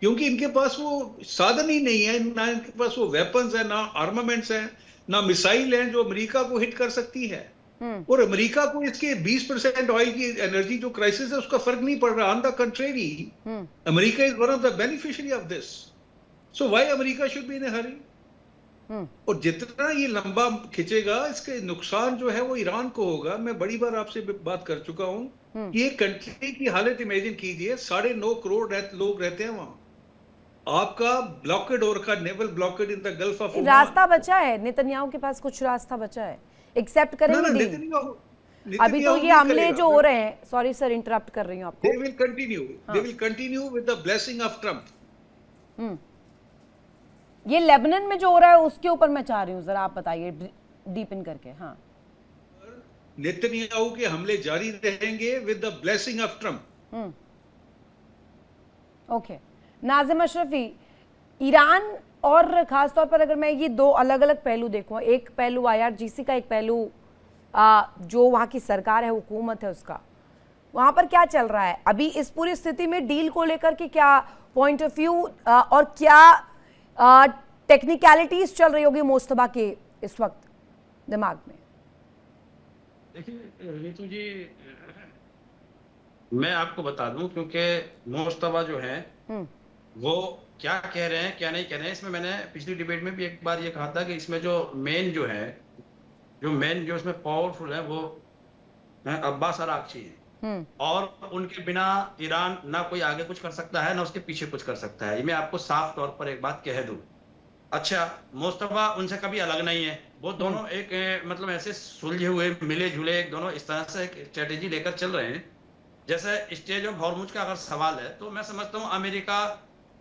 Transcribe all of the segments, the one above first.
क्योंकि इनके पास वो साधन ही नहीं है, ना इनके पास वो वेपन्स है, ना आर्मामेंट्स हैं, ना मिसाइल हैं जो अमेरिका को हिट कर सकती है। हम्म। और अमेरिका को इसके 20% ऑयल की एनर्जी जो क्राइसिस है उसका फर्क नहीं पड़ रहा। On the contrary, hmm. America is one of the beneficiary of this. So why America should be in a hurry? Hmm. और जितना ये लंबा खिंचेगा, इसके नुकसान जो है वो ईरान को होगा। मैं बड़ी बार आपसे बात कर चुका हूं हम्म। कि एक कंट्री की हालत इमेजिन कीजिए, 9.5 करोड़ लोग रहते हैं वहां। आपका ब्लॉकेड हो रखा, naval blockade in the gulf of Oman. रास्ता बचा है, नेतन्याहू के पास कुछ रास्ता बचा है, एक्सेप्ट ना करेंगे ना, डील? नेतन्याहू अभी तो नेतन्याहू ये नहीं हमले करेगा। जो हो रहे हैं, सॉरी सर इंटरप्ट कर रही हूँ दे आपको। विल कंटिन्यू, दे हाँ। Will continue with the blessing of Trump. Hmm. ये लेबनान में जो हो रहा है उसके ऊपर मैं चाह रही हूँ, जरा आप बताइए डीप इन करके। हाँ। नेतन्याहू के हमले जारी रहेंगे with the blessing of Trump. Hmm. Okay. Nazim Ashrafi, Iran और खासतौर पर अगर मैं ये दो अलग अलग पहलू देखूँ, एक पहलू आईआरजीसी का, एक पहलू जो वहाँ की सरकार है, हुकूमत है उसका, वहाँ पर क्या चल रहा है अभी इस पूरी स्थिति में डील को लेकर के? क्या पॉइंट ऑफ व्यू और क्या टेक्निकलिटीज चल रही होगी मोस्तफा के इस वक्त दिमाग में? देखिए रितु जी, मैं आपको बता दूं, क्योंकि मुश्तबा जो है हम्म। वो क्या कह रहे हैं क्या नहीं कह रहे हैं, इसमें मैंने पिछली डिबेट में भी एक बार ये कहा था कि इसमें जो मेन जो इसमें पावरफुल है वो है अब्बास अरागची है। हम्म। और उनके बिना ईरान ना कोई आगे कुछ कर सकता है ना उसके पीछे कुछ कर सकता है, ये मैं आपको साफ तौर पर एक बात कह दूं। अच्छा, मुस्तफा उनसे कभी अलग नहीं है। वो हम्म। दोनों एक मतलब ऐसे सुलझे हुए मिले जुले एक दोनों इस तरह से एक स्ट्रेटेजी लेकर चल रहे हैं। जैसे स्टेज ऑफ हॉर्मुज का अगर सवाल है तो मैं समझता हूँ अमेरिका,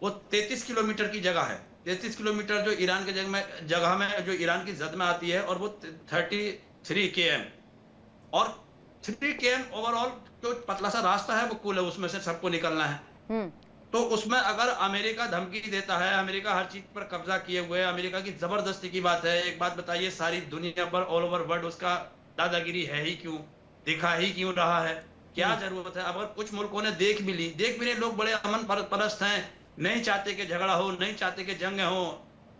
वो 33 किलोमीटर की जगह है। 33 किलोमीटर जो ईरान के जगह में जो ईरान की जद में आती है, और वो 33 km, और 3 km ओवरऑल जो पतला सा रास्ता है वो कुल है, उसमें से सबको निकलना है। हम्म। तो उसमें अगर अमेरिका धमकी देता है, अमेरिका हर चीज पर कब्जा किए हुए है, अमेरिका की जबरदस्ती की बात है। एक बात बताइए, सारी दुनिया पर ऑल ओवर वर्ल्ड उसका दादागिरी है ही क्यों, दिखा ही क्यों रहा है? क्या हम्म। जरूरत है? अगर कुछ मुल्कों ने देख भी ली, लोग बड़े अमन परस्त हैं, नहीं चाहते कि झगड़ा हो, नहीं चाहते कि जंग हो,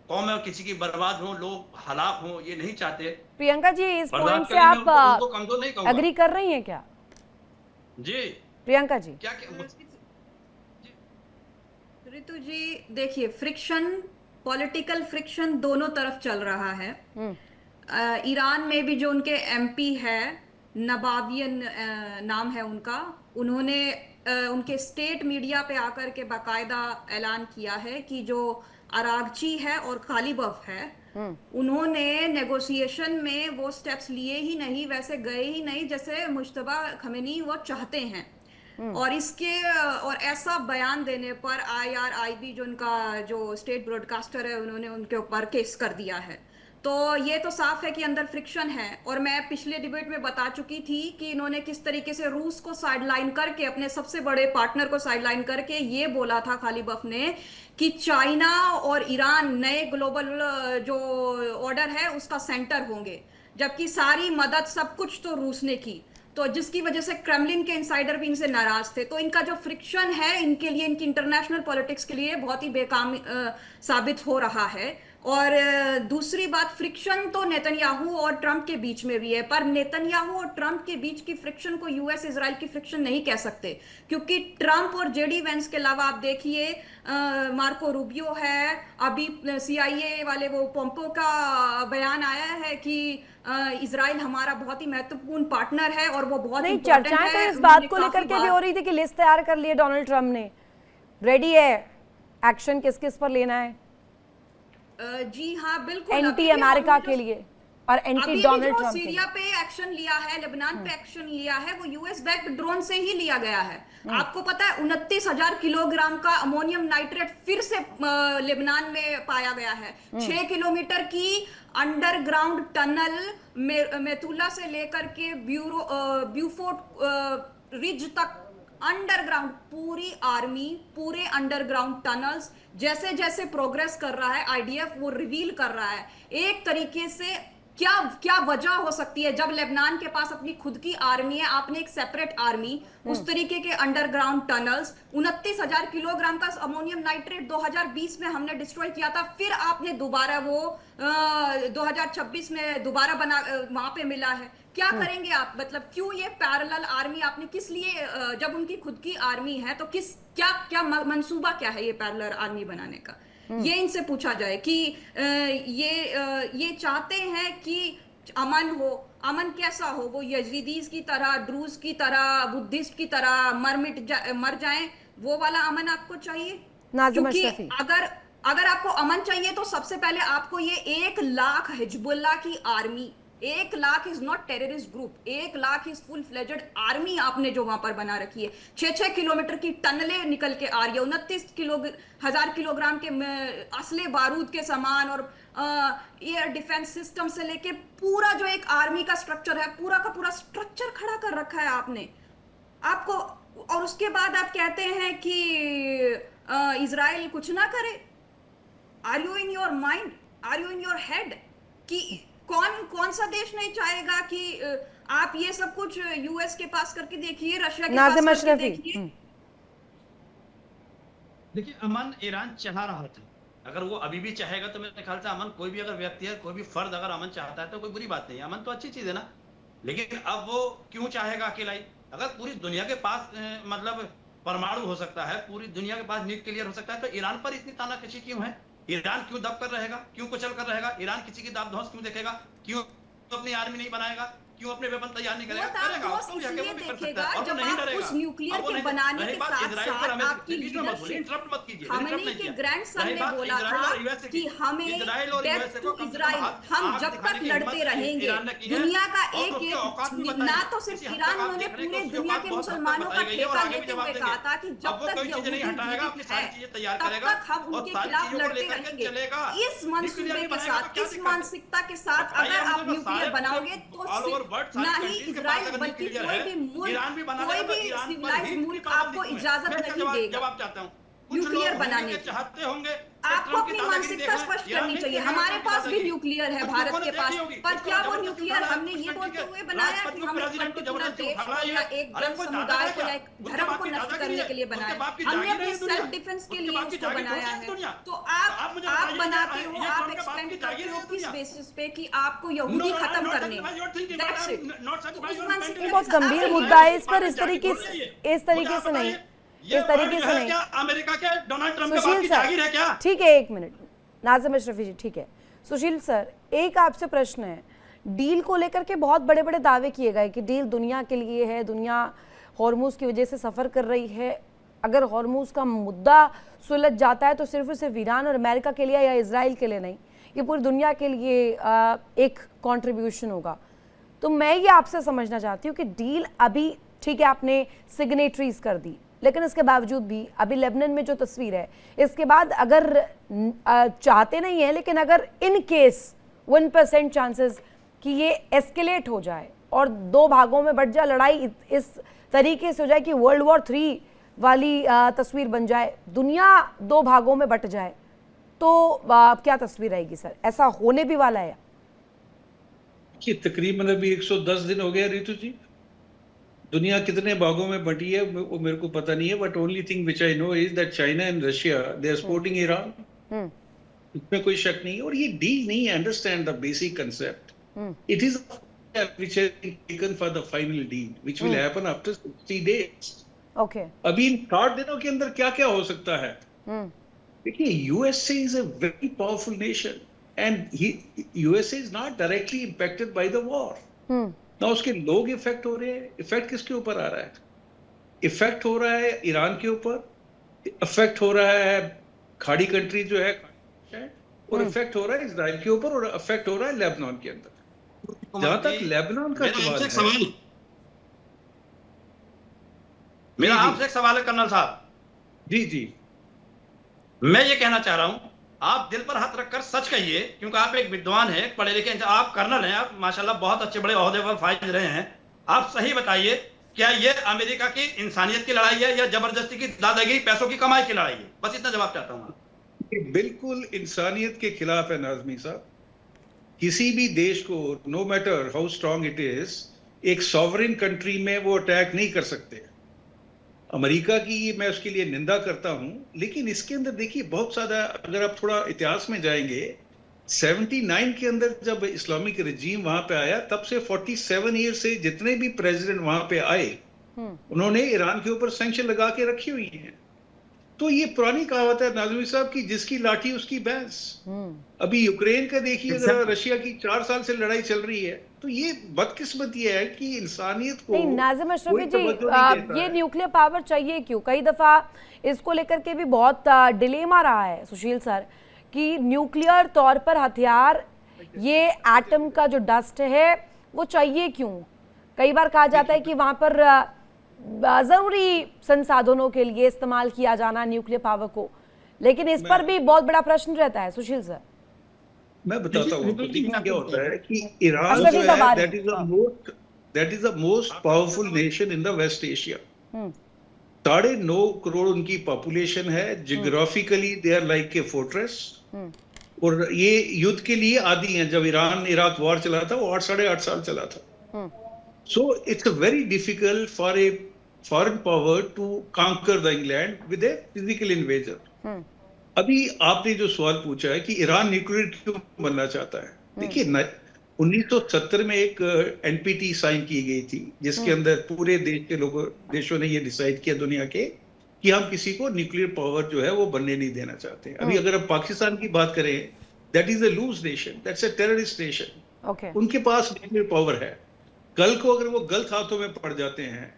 कौमें किसी की बर्बाद हो, लोग हलाक हो, ये नहीं चाहते। प्रियंका जी, इस पॉइंट बर्दाश्त से करेंगे, आप उनको उनको कमजोर नहीं कहूंगा। एग्री कर रही हैं क्या, जी। प्रियंका जी? क्या ऋतु जी, देखिए, फ्रिक्शन, पॉलिटिकल फ्रिक्शन दोनों तरफ चल रहा है। हम्म। ईरान में भी जो उनके एमपी है, नबावियन नाम है उनका, उन्होंने उनके स्टेट मीडिया पे आकर के बाकायदा ऐलान किया है कि जो अरागची है और कालीबफ है, हम्म। उन्होंने नेगोशिएशन में वो स्टेप्स लिए ही नहीं, वैसे गए ही नहीं जैसे मुश्तबा खमेनी वो चाहते हैं। हम्म। और ऐसा बयान देने पर आईआरआईबी, जो उनका जो स्टेट ब्रॉडकास्टर है, उन्होंने उनके ऊपर केस कर दिया है। तो ये तो साफ है कि अंदर फ्रिक्शन है। और मैं पिछले डिबेट में बता चुकी थी कि इन्होंने किस तरीके से रूस को साइडलाइन करके, अपने सबसे बड़े पार्टनर को साइडलाइन करके ये बोला था खालीबफ ने कि चाइना और ईरान नए ग्लोबल जो ऑर्डर है उसका सेंटर होंगे, जबकि सारी मदद सब कुछ तो रूस ने की। तो जिसकी वजह से क्रेमलिन के इंसाइडर भी इनसे नाराज थे। तो इनका जो फ्रिक्शन है, इनके लिए, इनकी इंटरनेशनल पॉलिटिक्स के लिए बहुत ही बेकाम साबित हो रहा है। और दूसरी बात, फ्रिक्शन तो नेतन्याहू और ट्रंप के बीच में भी है, पर नेतन्याहू और ट्रंप के बीच की फ्रिक्शन को यूएस इजराइल की फ्रिक्शन नहीं कह सकते, क्योंकि ट्रंप और जेडी वेंस के अलावा आप देखिए, मार्को रूबियो है, अभी सीआईए वाले वो पोम्पो का बयान आया है कि इजराइल हमारा बहुत ही महत्वपूर्ण पार्टनर है और वो बहुत नहीं, इंपॉर्टेंट चर्चाएं तो है। इस उन्होंने बात को काफी लेकर के भी हो बार, रही थी कि लिस्ट तैयार कर लिए डोनाल्ड ट्रंप ने, रेडी है एक्शन किस किस पर लेना है, जी हाँ बिल्कुल, एंटी अभी भी अमेरिका हमने के जो लिए और एंटी अभी भी डोनाल्ड जो ट्रंप के सीरिया लिए। पे एक्शन लिया है, लेबनान पे एक्शन लिया है, वो यूएस बैक्ड ड्रोन से ही लिया गया है। आपको पता है 29,000 किलोग्राम का अमोनियम नाइट्रेट फिर से लेबनान में पाया गया है। 6 किलोमीटर की अंडरग्राउंड टनल, मेतुला से लेकर के ब्यूफोर्ट रिज तक, अंडरग्राउंड पूरी आर्मी, पूरे अंडरग्राउंड टनल्स, जैसे जैसे प्रोग्रेस कर रहा है आईडीएफ वो रिवील कर रहा है। एक तरीके से क्या क्या वजह हो सकती है जब लेबनान के पास अपनी खुद की आर्मी है, आपने एक सेपरेट आर्मी, उस तरीके के अंडरग्राउंड टनल्स, 29,000 किलोग्राम का अमोनियम नाइट्रेट 2020 में हमने डिस्ट्रॉय किया था, फिर आपने दोबारा वो 2026 में दोबारा बना वहां पे मिला है। क्या करेंगे आप? मतलब क्यों ये पैरेलल आर्मी आपने किस लिए जब उनकी खुद की आर्मी है तो किस क्या क्या मंसूबा क्या है ये पैरेलल आर्मी बनाने का? ये इनसे पूछा जाए कि ये चाहते हैं कि अमन हो। अमन कैसा हो? वो यजीदीज की तरह, ड्रूज की तरह, बुद्धिस्ट की तरह मर जाएं, वो वाला अमन आपको चाहिए? नाज़िम क्योंकि अशरफी। अगर आपको अमन चाहिए तो सबसे पहले आपको ये 1 लाख हिजबुल्लाह की army, 1 lakh is not terrorist group, 1 lakh is full fledged army आपने जो वहां पर बना रखी है। 6-6 किलोमीटर की टनलें निकल के आ रही है, 29,000 किलोग्राम के असले बारूद के सामान और एयर डिफेंस सिस्टम से लेके पूरा जो एक आर्मी का स्ट्रक्चर है, पूरा का पूरा स्ट्रक्चर खड़ा कर रखा है आपने आपको। और उसके बाद आप कहते हैं कि इजराइल कुछ ना करे। Are you in your mind? Are you in your head? कि कौन सा देश नहीं चाहेगा कि आप ये सब कुछ यूएस के पास करके देखिए, रशिया के पास नाज़िम करके अशरफी। देखिए। देखिए, अमन ईरान चाह रहा था, अगर वो अभी भी चाहेगा तो मेरे ख्याल से अमन, कोई भी अगर व्यक्ति है, कोई भी फर्द अगर अमन चाहता है तो कोई बुरी बात नहीं है, अमन तो अच्छी चीज है ना। लेकिन अब वो क्यों चाहेगा अकेला ही? अगर पूरी दुनिया के पास मतलब परमाणु हो सकता है, पूरी दुनिया के पास न्यूक्लियर हो सकता है, तो ईरान पर इतनी तानाकशी क्यों है? ईरान क्यों दब कर रहेगा? क्यों कुचल कर रहेगा? ईरान किसी की दाब ध्वंस क्यों देखेगा? क्यों अपनी आर्मी नहीं बनाएगा? क्यों अपने वेपन तैयार नहीं करेगा? करेगा, उसको जाके वो भी कर सकता है, और वो नहीं डरेगा। उस न्यूक्लियर के बनाने के साथ-साथ आपकी लीडरशिप, इंटरप्ट मत कीजिए, खामेनी के ग्रैंडसन ने बोला था कि हमें डेथ टू इजराइल, हम जब तक लड़ते रहेंगे। दुनिया का एक ना तो सिर्फ ईरान, उन्होंने पूरे दुनिया के मुसलमानों का ठेका लेते हुए कहा था कि जब तक यहूदी जीवित है तब तक हम उनके खिलाफ लड़ते रहेंगे। इस मंसूबे के साथ, इस मानसिकता के साथ अगर आप न्यूक्लियर बनाओगे तो ना ही इजराइल बल्कि कोई भी मुल्क, कोई भी सिविलाइज्ड मुल्क आपको इजाजत नहीं देगा न्यूक्लियर बनाने की। चाहते होंगे आपको अपनी मानसिकता स्पष्ट करनी चाहिए। हमारे पास भी न्यूक्लियर है भारत के पास, पर क्या वो न्यूक्लियर हमने ये बोलते हुए बनाया कि हम एक पर्टिकुलर देश को या एक जन समुदाय को या एक धर्म को नष्ट करने के लिए बनाया? हमने अपने सेल्फ डिफेंस के लिए इसको बनाया है। तो आप बनाते हो, आप एक्सपेंड करते हो किस बेसिस पे कि आपको यहूदी खत्म करने? That's it. तो उस मानसिकता ये बहुत के साथ गंभीर आप मुद्दा है, इस पर इस तरीके से नहीं, इस तरीके से नहीं। अमेरिका के डोनाल्ड ट्रंप के बाप सुशील की जागीर है क्या? सर, ठीक है, एक मिनट, नाज़िम अशरफी जी, ठीक है। सुशील सर, एक आपसे प्रश्न है, डील को लेकर के बहुत बड़े बड़े दावे किए गए कि डील दुनिया के लिए है, दुनिया हॉर्मूज की वजह से सफ़र कर रही है, अगर हॉर्मूज का मुद्दा सुलझ जाता है तो सिर्फ और सिर्फ ईरान और अमेरिका के लिए या इजराइल के लिए नहीं, ये पूरी दुनिया के लिए एक कंट्रीब्यूशन होगा। तो मैं ये आपसे समझना चाहती हूँ कि डील अभी ठीक है, आपने सिग्नेटरीज कर दी, लेकिन इसके बावजूद भी अभी लेबनान में जो तस्वीर है, इसके बाद अगर चाहते नहीं है, लेकिन अगर इन केस 1% चांसेस कि ये एस्केलेट हो जाए और 2 भागों में बढ़ जाए लड़ाई, इस तरीके से हो जाए कि वर्ल्ड वॉर 3 वाली तस्वीर बन जाए, दुनिया 2 भागों में बट जाए, तो क्या तस्वीर आएगी सर? ऐसा होने भी वाला है? कि तकरीबन अभी 110 दिन हो गया रितु जी। दुनिया कितने भागों में बटी है वो मेरे को पता नहीं है, but only thing which I know is that China and Russia they are supporting Iran, इसमें कोई शक नहीं है। और ये डील नहीं है, understand the basic concept, it is which has been taken for the final deal which will happen after 60 days. Okay, अभी इन 60 दिनों के अंदर क्या क्या हो सकता है? देखिए, USA is a very powerful nation and USA is not directly impacted by the war ना। उसके लोग इफेक्ट हो रहे हैं। इफेक्ट किसके ऊपर आ रहा है? इफेक्ट हो रहा है ईरान के ऊपर, इफेक्ट हो रहा है खाड़ी कंट्री जो है, और इफेक्ट हो रहा है इजराइल के ऊपर, और इफेक्ट हो रहा है लेबनान के अंदर। जहां तक लेबनान का सवाल है, मेरा आपसे एक सवाल है कर्नल साहब। जी जी, मैं ये कहना चाह रहा हूं, आप दिल पर हाथ रखकर सच कहिए, क्योंकि आप एक विद्वान हैं, पढ़े लिखे, आप कर्नल हैं, आप माशाल्लाह बहुत अच्छे बड़े ओहदे पर फाइज रहे हैं। आप सही बताइए, क्या ये अमेरिका की इंसानियत की लड़ाई है या जबरदस्ती की दादागिरी पैसों की कमाई की लड़ाई है? बस इतना जवाब चाहता हूं। बिल्कुल इंसानियत के खिलाफ है नाज़मी साहब। किसी भी देश को, no matter how strong it is, एक सॉवरेन कंट्री में वो अटैक नहीं कर सकते। अमेरिका की मैं उसके लिए निंदा करता हूं, लेकिन इसके अंदर देखिए बहुत ज्यादा, अगर आप थोड़ा इतिहास में जाएंगे, 79 के अंदर जब इस्लामिक रजीम वहां पे आया, तब से 47 ईयर से जितने भी प्रेसिडेंट वहां पे आए, उन्होंने ईरान के ऊपर सैंक्शन लगा के रखी हुई हैं। तो ये पुरानी कहावत है नाज़मी साहब की, जिसकी लाठी उसकी भैंस। अभी यूक्रेन का देखिए, अगर रशिया की 4 साल से लड़ाई चल रही है, तो ये बदकिस्मती है कि इंसानियत को नहीं नाज़िम अशरफी जी, ये है। न्यूक्लियर पावर चाहिए क्यों? कई दफा इसको लेकर के भी बहुत डिलेमा रहा है सुशील सर, कि न्यूक्लियर तौर पर हथियार, ये एटम का जो डस्ट है वो चाहिए क्यों? कई बार कहा जाता है कि वहां पर जरूरी संसाधनों के लिए इस्तेमाल किया जाना न्यूक्लियर पावर को, लेकिन इस पर भी बहुत बड़ा प्रश्न रहता है सुशील सर। मैं बताता हूँ क्या होता है कि ईरान जो है, that is the most powerful nation in the West Asia. 9.5 crore उनकी पॉपुलेशन है। Geographically they are like a fortress, और ये युद्ध के लिए आदी हैं। जब ईरान इराक वॉर चला था, वो 8-8.5 साल चला था। So it's very difficult for a foreign power to conquer the England with a physical invasion. अभी आपने जो सवाल पूछा है कि ईरान न्यूक्लियर क्यों बनना चाहता है, देखिए 1970 में एक एनपीटी साइन की गई थी, जिसके अंदर पूरे देशों ने ये डिसाइड किया दुनिया के, कि हम किसी को न्यूक्लियर पावर जो है वो बनने नहीं देना चाहते। अभी अगर हम पाकिस्तान की बात करें, that is a loose nation, that's a terrorist nation. उनके पास न्यूक्लियर पावर है। कल को अगर वो गलत हाथों में पड़ जाते हैं,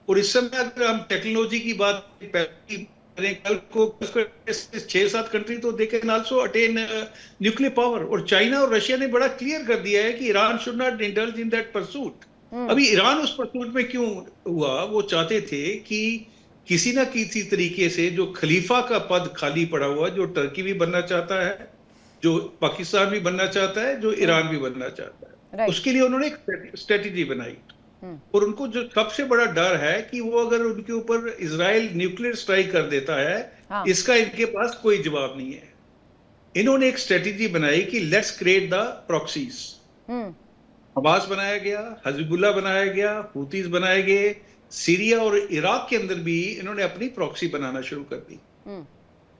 और इस समय अगर हम टेक्नोलॉजी की बात करें, कल को 6-7 कंट्री तो they can also attain nuclear power. और चाइना और रशिया ने बड़ा क्लियर कर दिया है कि Iran should not indulge in that pursuit. अभी ईरान उस परसूट में क्यों हुआ? वो चाहते थे कि किसी ना किसी तरीके से जो खलीफा का पद खाली पड़ा हुआ, जो टर्की भी बनना चाहता है, जो पाकिस्तान भी बनना चाहता है, जो ईरान भी बनना चाहता है, उसके लिए उन्होंने एक स्ट्रेटेजी बनाई। और उनको जो सबसे बड़ा डर है कि वो अगर उनके ऊपर इजराइल न्यूक्लियर स्ट्राइक कर देता है, इसका इनके पास कोई जवाब नहीं है। इन्होंने एक स्ट्रेटेजी बनाई कि let's create the proxies. Hamas बनाया गया, हिजबुल्लाह बनाया गया, हुतीज बनाए गए। सीरिया और इराक के अंदर भी इन्होंने अपनी प्रॉक्सी बनाना शुरू कर दी।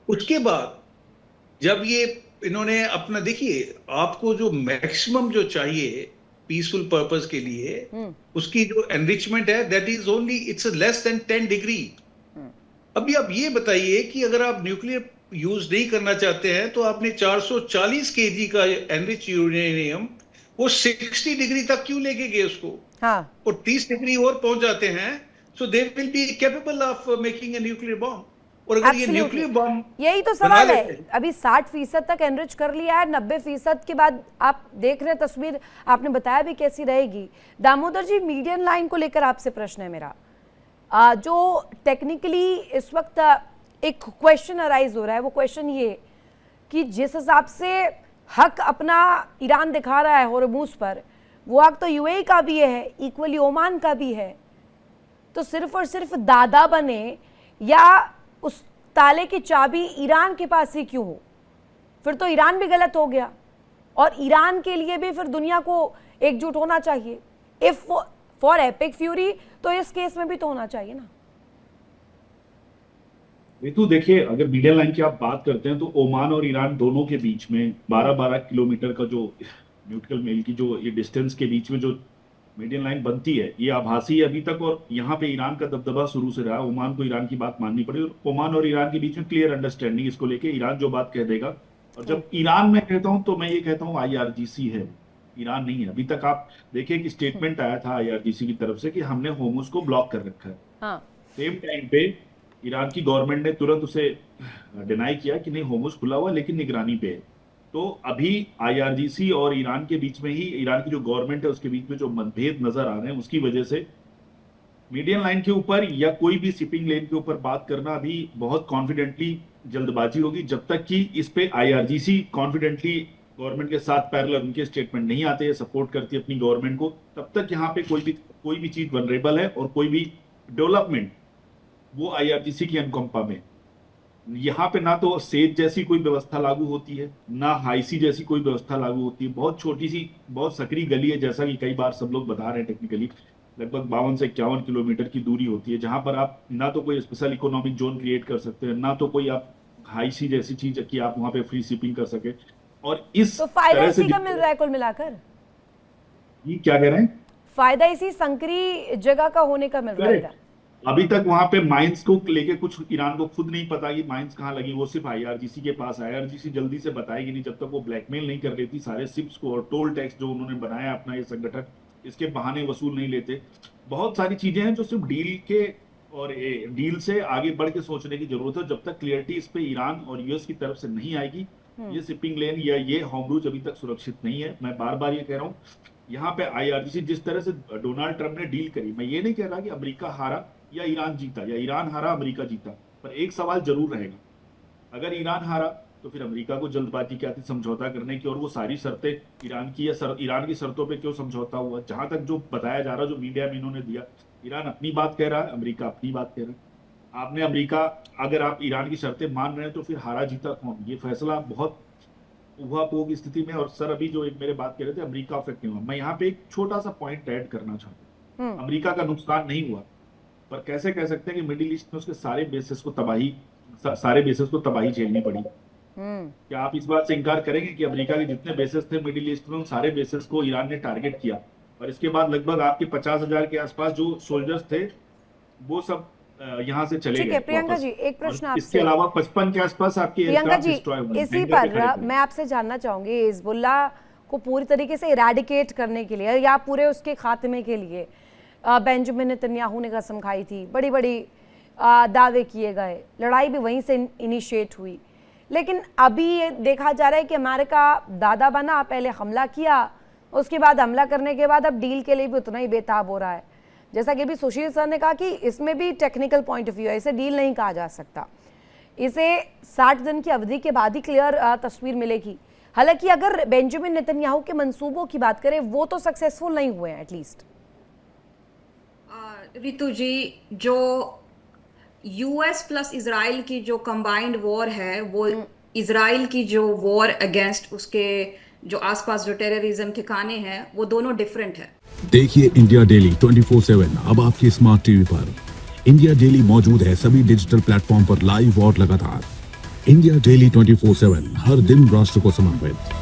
उसके बाद जब ये इन्होंने अपना, देखिए आपको जो मैक्सिमम जो चाहिए पीसफुल पर्पस के लिए, उसकी जो एनरिचमेंट है, that is only it's less than 10 degree. अभी आप ये बताइए कि अगर आप न्यूक्लियर यूज नहीं करना चाहते हैं, तो आपने 440 केजी का एनरिच यूरेनियम वो 60 डिग्री तक क्यों लेके गए उसको? और 30 डिग्री और पहुंच जाते हैं, so they will be capable of making a nuclear bomb. और अगर ये न्यूक्लियर बॉम्ब, यही तो सवाल है। अभी 60% तक एनरिच कर लिया है, 90% के बाद आप देख रहे हैं तस्वीर, आपने बताया भी कैसी रहेगी। दामोदर जी, मीडियन लाइन को लेकर आपसे प्रश्न है मेरा। जो टेक्निकली इस वक्त एक क्वेश्चन अराइज हो रहा है, वो क्वेश्चन ये कि जिस हिसाब से हक अपना ईरान दिखा रहा है होर्मुज पर, वो हक तो यूएई का भी है, इक्वली ओमान का भी है। तो सिर्फ और सिर्फ दादा बने या उस ताले की चाबी ईरान के पास ही क्यों हो? फिर तो ईरान भी गलत हो गया, और ईरान के लिए भी फिर दुनिया को एकजुट होना चाहिए। इफ फॉर एपिक फ्यूरी, तो इस केस में भी तो होना चाहिए ना। रितु देखिए, अगर मीडियम लाइन की आप बात करते हैं, तो ओमान और ईरान दोनों के बीच में 12-12 किलोमीटर का जो न्यूट्रल मेल की जो ये डिस्टेंस के बीच में जो मीडियम लाइन बनती है, ये आभासी है अभी तक। और यहाँ पे ईरान का दबदबा शुरू से रहा। ओमान को ईरान की बात माननी पड़ी, और ओमान और ईरान के बीच में क्लियर अंडरस्टैंडिंग इसको लेके, ईरान जो बात कह देगा। और जब ईरान में कहता हूँ, तो मैं ये कहता हूँ IRGC है, ईरान नहीं है। अभी तक आप देखिए कि स्टेटमेंट आया था IRGC की तरफ से कि हमने होर्मुज को ब्लॉक कर रखा है। सेम टाइम पे ईरान की गवर्नमेंट ने तुरंत उसे डिनाई किया कि नहीं, होर्मुज खुला हुआ लेकिन निगरानी पे है। तो अभी IRGC और ईरान के बीच में ही, ईरान की जो गवर्नमेंट है उसके बीच में जो मतभेद नजर आ रहे हैं, उसकी वजह से मीडियम लाइन के ऊपर या कोई भी शिपिंग लेन के ऊपर बात करना अभी बहुत कॉन्फिडेंटली जल्दबाजी होगी। जब तक कि इस पे IRGC कॉन्फिडेंटली गवर्नमेंट के साथ पैरेलल उनके स्टेटमेंट नहीं आते, सपोर्ट करती है अपनी गवर्नमेंट को, तब तक यहाँ पे कोई भी चीज वनरेबल है, और कोई भी डेवलपमेंट वो IRGC की अनुकंपा में। यहाँ पे ना तो सेज जैसी कोई व्यवस्था लागू होती है, ना हाईसी जैसी कोई व्यवस्था लागू होती है। बहुत छोटी सी, बहुत सकरी गली है, जैसा कि कई बार सब लोग बता रहे हैं टेक्निकली, लगभग 52 से 51 किलोमीटर की दूरी होती है, जहां पर आप ना तो कोई स्पेशल इकोनॉमिक जोन क्रिएट कर सकते हैं, ना तो कोई आप हाईसी जैसी चीज कि आप वहां पे फ्री शिपिंग कर सके। और इस तो फायदा तरह से इसी का मिल रहा है कुल मिलाकर? ये क्या कह रहे हैं? फायदा इसी संकरी जगह का होने का मिल रहा है? अभी तक वहां पे माइंस को लेके कुछ ईरान को खुद नहीं पता कि माइंस कहाँ लगी, वो सिर्फ आईआरजीसी के पास। आईआरजीसी जल्दी से बताएगी नहीं जब तक वो ब्लैकमेल नहीं कर लेती सारे शिप्स को, और टोल टैक्स जो उन्होंने बनाया अपना ये संगठन, इसके बहाने वसूल नहीं लेते। बहुत सारी चीजें हैं जो सिर्फ डील के और डील से आगे बढ़ के सोचने की जरूरत है। जब तक क्लियरिटी इस पे ईरान और यूएस की तरफ से नहीं आएगी, ये शिपिंग लेन या ये होमरूज अभी तक सुरक्षित नहीं है। मैं बार बार ये कह रहा हूँ, यहाँ पे आईआरजीसी जिस तरह से डोनाल्ड ट्रंप ने डील करी, मैं ये नहीं कह रहा कि अमेरिका हारा या ईरान जीता, या ईरान हारा अमेरिका जीता, पर एक सवाल जरूर रहेगा, अगर ईरान हारा तो फिर अमेरिका को जल्दबाजी क्या थी समझौता करने की, और वो सारी शर्तें ईरान की या ईरान की शर्तों पे क्यों समझौता हुआ? जहां तक जो बताया जा रहा, जो मीडिया में इन्होंने दिया, ईरान अपनी बात कह रहा है, अमेरिका अपनी बात कह रहा है। आपने अमेरिका, अगर आप ईरान की शर्तें मान रहे हैं तो फिर हारा जीता कौन? ये फैसला बहुत उहापोह की स्थिति में। और सर अभी जो एक मेरे बात कह रहे थे अमेरिका अफेक्ट नहीं हुआ, मैं यहाँ पे एक छोटा सा पॉइंट ऐड करना चाहता हूँ। अमेरिका का नुकसान नहीं हुआ, पर कैसे कह सकते हैं कि मिडिल ईस्ट में उसके सारे बेसिस को तबाही झेलनी पड़ी। क्या आप इस बात से इनकार करेंगे कि अमेरिका के जितने बेसिस थे मिडिल ईस्ट में, उन सारे बेसिस को ईरान ने टारगेट किया, और इसके बाद लगभग आपके 50,000 के आसपास जो सोल्जर्स थे वो सब यहाँ से चले गए। प्रियंका जी, एक प्रश्न आपसे। इसके अलावा 55 के आसपास आपके प्रियंका जी, इसी पर मैं आपसे जानना चाहूंगी, हिजबुल्लाह को पूरी तरीके से इरेडिकेट करने के लिए या पूरे उसके खात्मे के लिए बेंजामिन नेतन्याहू ने कसम खाई थी, बड़ी बड़ी दावे किए गए, लड़ाई भी वहीं से इनिशिएट हुई, लेकिन अभी ये देखा जा रहा है कि अमेरिका दादा बना, पहले हमला किया, उसके बाद हमला करने के बाद अब डील के लिए भी उतना ही बेताब हो रहा है। जैसा कि भी सुशील सर ने कहा कि इसमें भी टेक्निकल पॉइंट ऑफ व्यू है, इसे डील नहीं कहा जा सकता, इसे 60 दिन की अवधि के बाद ही क्लियर तस्वीर मिलेगी। हालांकि अगर बेंजामिन नेतन्याहू के मंसूबों की बात करें, वो तो सक्सेसफुल नहीं हुए हैं एटलीस्ट। रितु जी, जो यूएस प्लस इजराइल की जो कंबाइंड वॉर है, वो इजराइल की जो वॉर अगेंस्ट उसके जो आसपास जो टेररिज्म ठिकाने हैं, वो दोनों डिफरेंट है। देखिए इंडिया डेली 24/7 अब आपकी स्मार्ट टीवी पर। इंडिया डेली मौजूद है सभी डिजिटल प्लेटफॉर्म पर लाइव और लगातार। इंडिया डेली 24/7 हर दिन राष्ट्र को समर्पित।